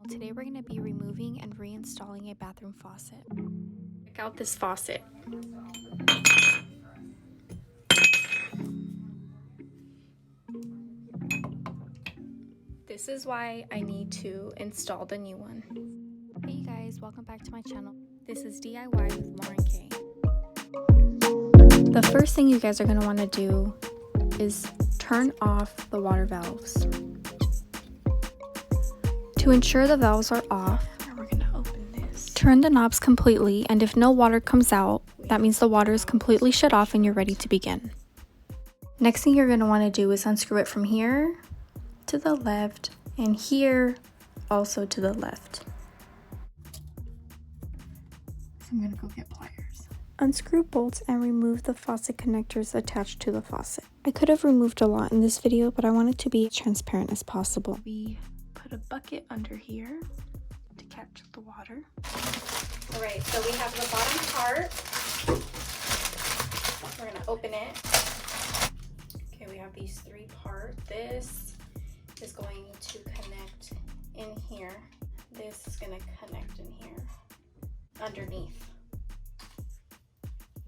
Today we're going to be removing and reinstalling a bathroom faucet. Check out this faucet. This is why I need to install the new one. Hey you guys, welcome back to my channel. This is DIY with Lauren K. The first thing you guys are going to want to do is turn off the water valves. To ensure the valves are off, we're going to open this. Turn the knobs completely, and if no water comes out, that means the water is completely shut off and you're ready to begin. Next thing you're going to want to do is unscrew it from here to the left and here also to the left. So I'm going to go get pliers. Unscrew bolts and remove the faucet connectors attached to the faucet. I could have removed a lot in this video, but I wanted to be as transparent as possible. We put a bucket under here to catch the water. All right, so we have the bottom part. We're gonna open it. Okay, we have these three parts. This is going to connect in here. This is gonna connect in here, underneath.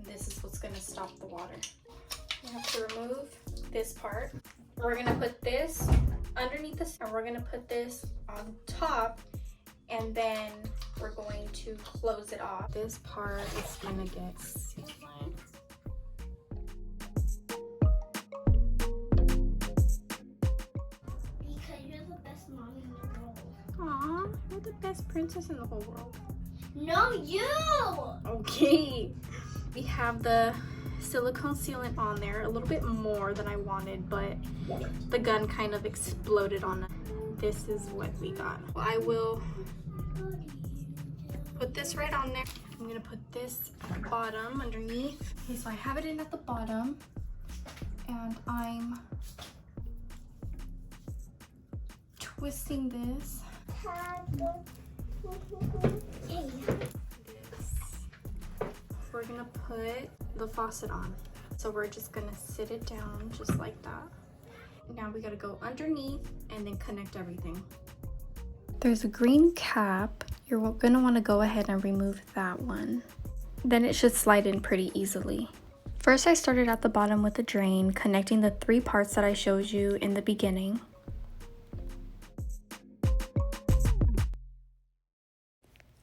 This is what's gonna stop the water. We have to remove this part. We're gonna put this underneath this, and we're gonna put this on top, and then we're going to close it off. This part is gonna get sealed. Because you're the best mom in the world. Aw, you're the best princess in the whole world. No, you! Okay. We have the silicone sealant on there, a little bit more than I wanted, but the gun kind of exploded on it. This is what we got. Well, I will put this right on there. I'm gonna put this at the bottom underneath. Okay, so I have it in at the bottom, and I'm twisting this. We're gonna put the faucet on. So we're just gonna sit it down just like that. Now we gotta go underneath and then connect everything. There's a green cap. You're gonna wanna go ahead and remove that one. Then it should slide in pretty easily. First, I started at the bottom with the drain, connecting the three parts that I showed you in the beginning.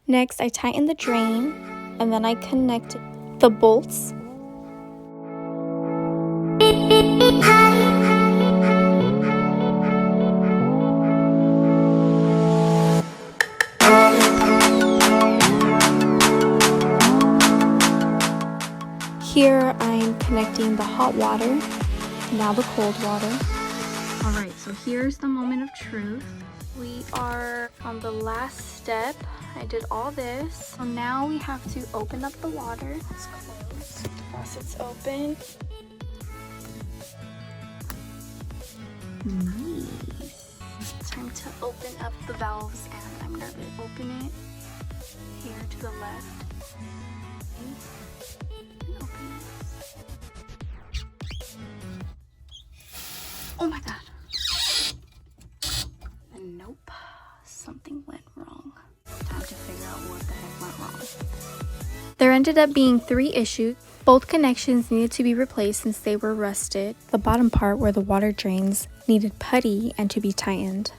Next, I tighten the drain, and then I connect the bolts. Here I'm connecting the hot water, now the cold water. All right, so here's the moment of truth. We are on the last step. I did all this. So now we have to open up the water. It's closed. The faucet's open. Nice. It's time to open up the valves, and I'm gonna open it here to the left. Open it. Oh my god. Nope. Something went wrong. Time to figure out what the heck went wrong. There ended up being 3 issues. Both connections needed to be replaced since they were rusted. The bottom part where the water drains needed putty and to be tightened.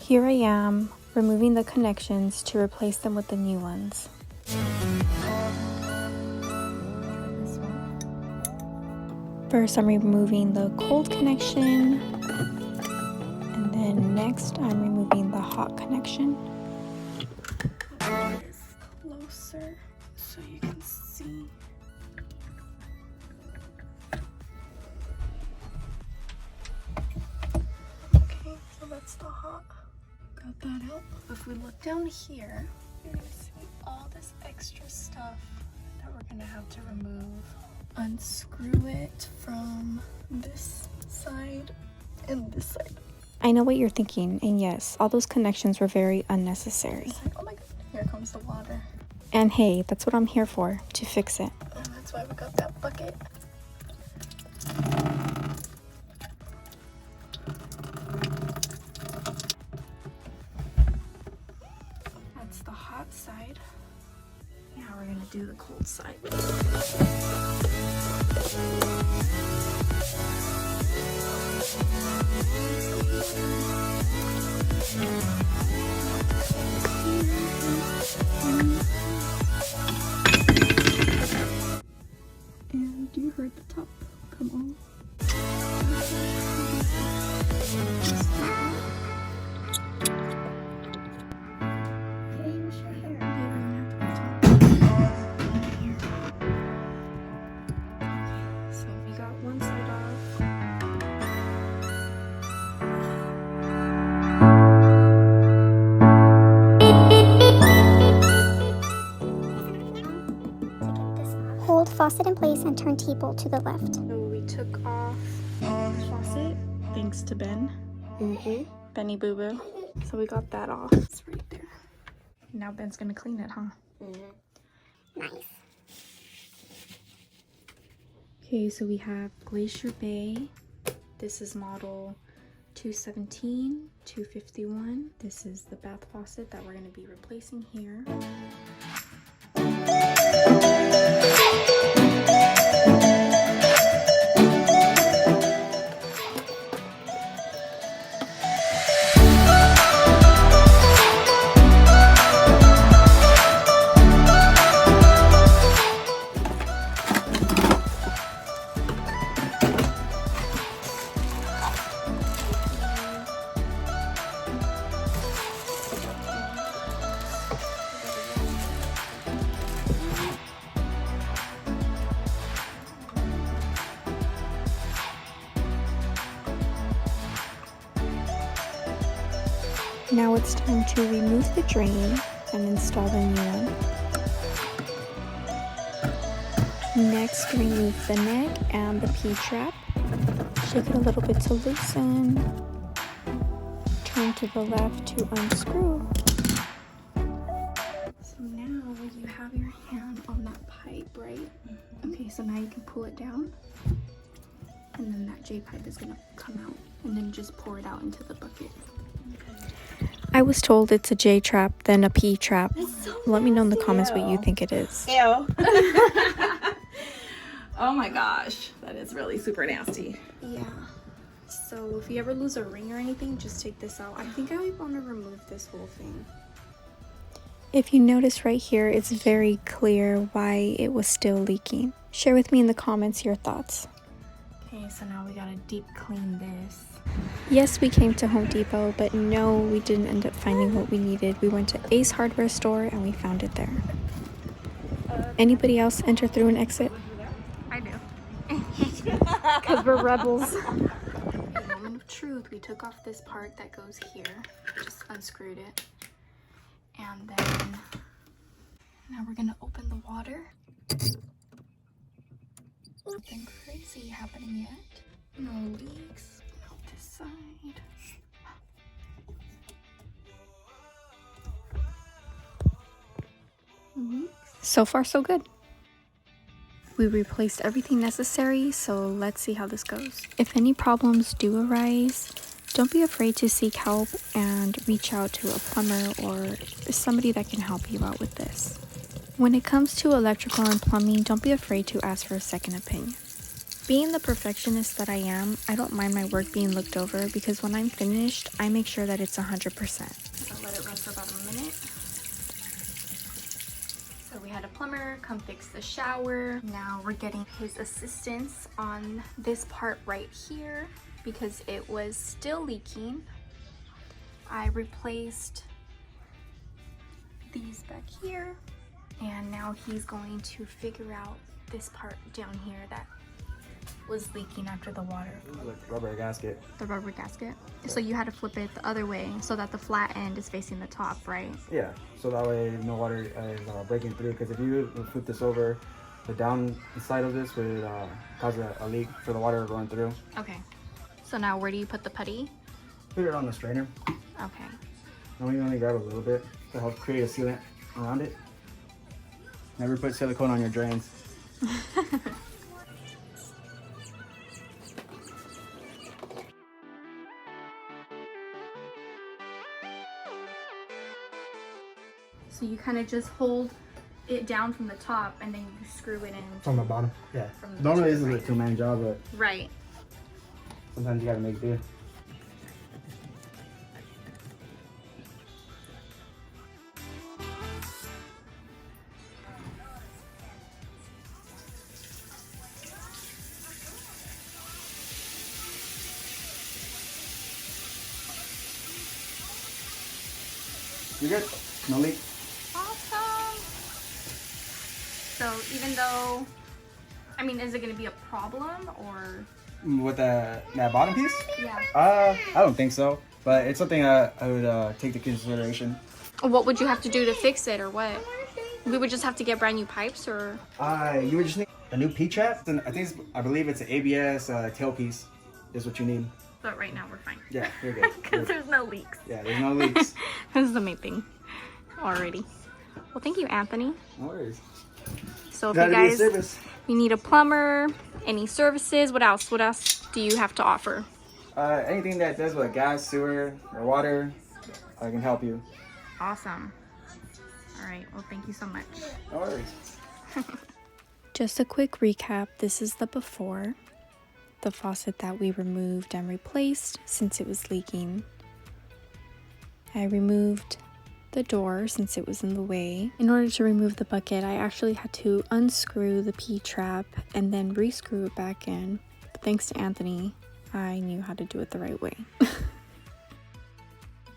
Here I am removing the connections to replace them with the new ones. First, I'm removing the cold connection. And then next, I'm removing the hot connection. This closer so you can see. Okay, so that's the hot. Got that out. If we look down here, you're gonna see all this extra stuff that we're gonna have to remove. Unscrew it from this side and this side. I know what you're thinking, and yes, all those connections were very unnecessary. Oh my god, here comes the water. And hey, that's what I'm here for, to fix it. And that's why we got that bucket. do the cold side. And you heard the top come on. So we got one side off. Hold faucet in place and turn table to the left. So we took off the faucet thanks to Ben. Benny Boo Boo. So we got that off. It's right there. Now Ben's gonna clean it, huh? Nice. Okay, so we have Glacier Bay. This is model 217, 251. This is the bath faucet that we're gonna be replacing here. Now it's time to remove the drain and install the new one. Next, remove the neck and the P-trap. Shake it a little bit to loosen. Turn to the left to unscrew. So now you have your hand on that pipe, right? Okay, so now you can pull it down. And then that J-pipe is gonna come out. And then just pour it out into the bucket. I was told it's a J-trap, then a P-trap. So let me know in the comments what you think it is. Ew. Oh my gosh, that is really super nasty. Yeah. So if you ever lose a ring or anything, just take this out. I think I want to remove this whole thing. If you notice right here, it's very clear why it was still leaking. Share with me in the comments your thoughts. Okay, so now we gotta deep clean this. Yes, we came to Home Depot, but no, we didn't end up finding what we needed. We went to Ace Hardware store and we found it there. Anybody else enter through an exit? I do. Because we're rebels. Moment of truth, we took off this part that goes here. Just unscrewed it. And then now we're gonna open the water. Nothing crazy happening yet. No leaks. Not this side. So far, so good. We replaced everything necessary, so let's see how this goes. If any problems do arise, don't be afraid to seek help and reach out to a plumber or somebody that can help you out with this. When it comes to electrical and plumbing, don't be afraid to ask for a second opinion. Being the perfectionist that I am, I don't mind my work being looked over because when I'm finished, I make sure that it's 100%. So let it run for about a minute. So we had a plumber come fix the shower. Now we're getting his assistance on this part right here because it was still leaking. I replaced these back here and now he's going to figure out this part down here that was leaking after the water. Like rubber gasket. The rubber gasket. So you had to flip it the other way so that the flat end is facing the top, right? Yeah, so that way no water is breaking through. Because if you flip this over, the down side of this would cause a leak for the water going through. Okay. So now where do you put the putty? Put it on the strainer. Okay. And we only grab a little bit to help create a sealant around it. Never put silicone on your drains. So you kind of just hold it down from the top and then you screw it in. From the bottom. Yeah. From the Normally this is a right. two-man job, but Right. sometimes you gotta make do. You good? No leak? Awesome. So even though, I mean, is it going to be a problem or? With that bottom piece? Yeah. I don't think so, but it's something I would take into consideration. What would you have to do to fix it or what? We would just have to get brand new pipes or? You would just need a new P-trap. I believe it's an ABS tailpiece is what you need. But right now we're fine. Yeah, you're good. Because there's no leaks. Yeah, there's no leaks. That's the main thing. Alrighty. Well, thank you, Anthony. No worries. So if Gotta you be a guys, service. you need a plumber, any services, what else? What else do you have to offer? Anything that does with gas, sewer, or water, I can help you. Awesome. All right. Well, thank you so much. No worries. Just a quick recap, this is the before. The faucet that we removed and replaced since it was leaking. I removed the door since it was in the way. In order to remove the bucket, I actually had to unscrew the P-trap and then re-screw it back in. But thanks to Anthony, I knew how to do it the right way.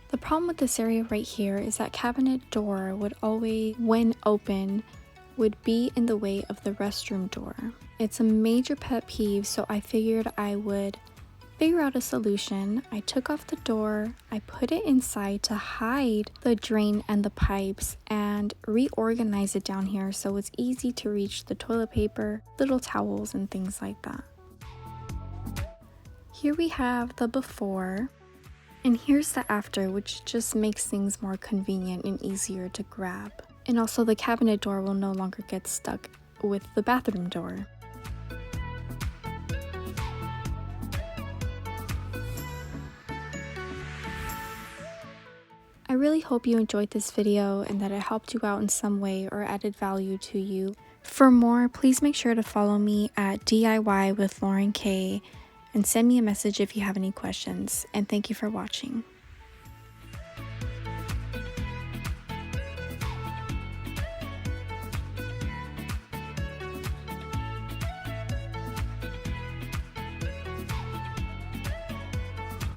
The problem with this area right here is that cabinet door would always, when open, would be in the way of the restroom door. It's a major pet peeve, so I figured I would figure out a solution. I took off the door, I put it inside to hide the drain and the pipes and reorganize it down here so it's easy to reach the toilet paper, little towels, and things like that. Here we have the before, and here's the after, which just makes things more convenient and easier to grab. And also the cabinet door will no longer get stuck with the bathroom door. I really hope you enjoyed this video and that it helped you out in some way or added value to you. For more, please make sure to follow me at DIYwithLaurenK and send me a message if you have any questions. And thank you for watching.